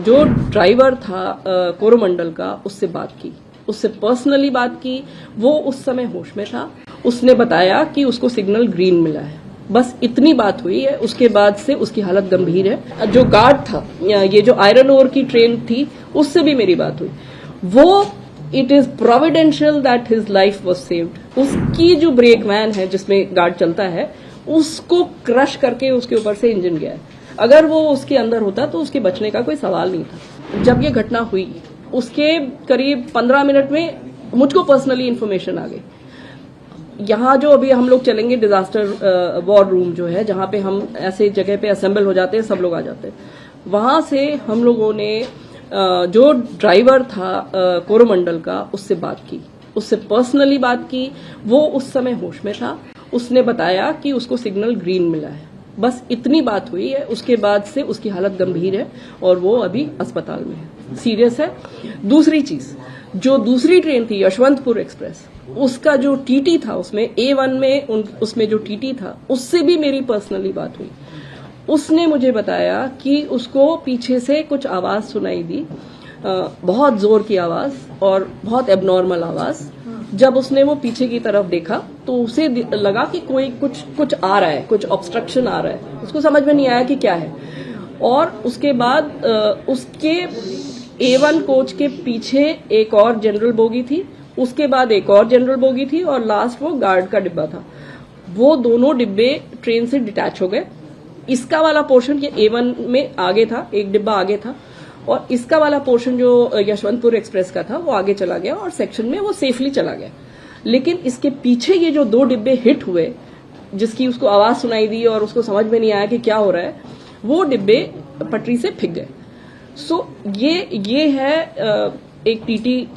जो ड्राइवर था कोरोमंडल का, उससे बात की, उससे पर्सनली बात की। वो उस समय होश में था। उसने बताया कि उसको सिग्नल ग्रीन मिला है। बस इतनी बात हुई है। उसके बाद से उसकी हालत गंभीर है। जो गार्ड था, ये जो आयरन ओर की ट्रेन थी, उससे भी मेरी बात हुई। वो it is providential that his life was saved. उसकी जो ब्रेक वैन है जिसमें गार्ड चलता है, उसको क्रश करके उसके ऊपर से इंजन गया है। अगर वो उसके अंदर होता तो उसके बचने का कोई सवाल नहीं था। जब ये घटना हुई उसके करीब 15 मिनट में मुझको पर्सनली इन्फॉर्मेशन आ गई। यहाँ जो अभी हम लोग चलेंगे डिजास्टर वॉर रूम जो है, जहाँ पे हम ऐसे जगह पे असेंबल हो जाते हैं, सब लोग आ जाते हैं। वहां से हम लोगों ने जो ड्राइवर था कोरोमंडल का, उससे बात की, उससे पर्सनली बात की। वो उस समय होश में था। उसने बताया कि उसको सिग्नल ग्रीन मिला है। बस इतनी बात हुई है। उसके बाद से उसकी हालत गंभीर है और वो अभी अस्पताल में है, सीरियस है। दूसरी चीज, जो दूसरी ट्रेन थी यशवंतपुर एक्सप्रेस, उसका जो टीटी था, उसमें A1 में उसमें जो टीटी था, उससे भी मेरी पर्सनली बात हुई। उसने मुझे बताया कि उसको पीछे से कुछ आवाज सुनाई दी, बहुत जोर की आवाज और बहुत एबनॉर्मल आवाज। जब उसने वो पीछे की तरफ देखा तो उसे लगा कि कोई कुछ आ रहा है, कुछ ऑब्स्ट्रक्शन आ रहा है। उसको समझ में नहीं आया कि क्या है। और उसके बाद उसके A1 कोच के पीछे एक और जनरल बोगी थी, उसके बाद एक और जनरल बोगी थी और लास्ट वो गार्ड का डिब्बा था। वो दोनों डिब्बे ट्रेन से डिटैच हो गए। इसका वाला पोर्शन ये A1 में आगे था, एक डिब्बा आगे था, और इसका वाला पोर्शन जो यशवंतपुर एक्सप्रेस का था वो आगे चला गया और सेक्शन में वो सेफली चला गया। लेकिन इसके पीछे ये जो दो डिब्बे हिट हुए, जिसकी उसको आवाज सुनाई दी और उसको समझ में नहीं आया कि क्या हो रहा है, वो डिब्बे पटरी से फिक गए। सो ये है एक टीटी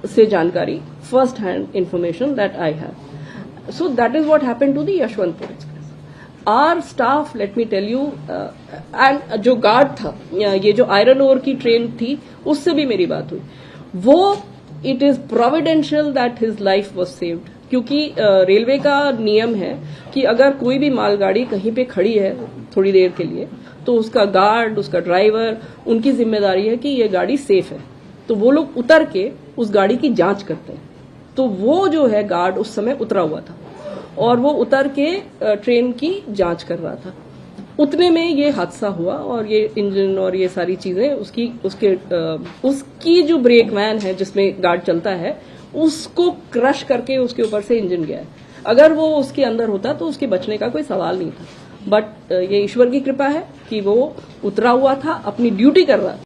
से जानकारी, first hand information that I have. So that is what happened to the Yesvantpur express. Our staff, let me tell you, and जो गार्ड था, ये जो आयरन ओर की ट्रेन थी, उससे भी मेरी बात हुई। वो it is providential that his life was saved. क्योंकि रेलवे का नियम है कि अगर कोई भी मालगाड़ी कहीं पे खड़ी है थोड़ी देर के लिए, तो उसका गार्ड, उसका ड्राइवर, उनकी जिम्मेदारी है कि ये गाड़ी सेफ है। तो वो लोग उतर के उस गाड़ी की जांच करते हैं। तो वो जो है गार्ड उस समय उतरा हुआ था और वो उतर के ट्रेन की जांच कर रहा था। उतने में ये हादसा हुआ और ये इंजन और ये सारी चीजें उसकी जो ब्रेक वैन है जिसमें गार्ड चलता है, उसको क्रश करके उसके ऊपर से इंजन गया है। अगर वो उसके अंदर होता तो उसके बचने का कोई सवाल नहीं था। बट ये ईश्वर की कृपा है कि वो उतरा हुआ था, अपनी ड्यूटी कर रहा था।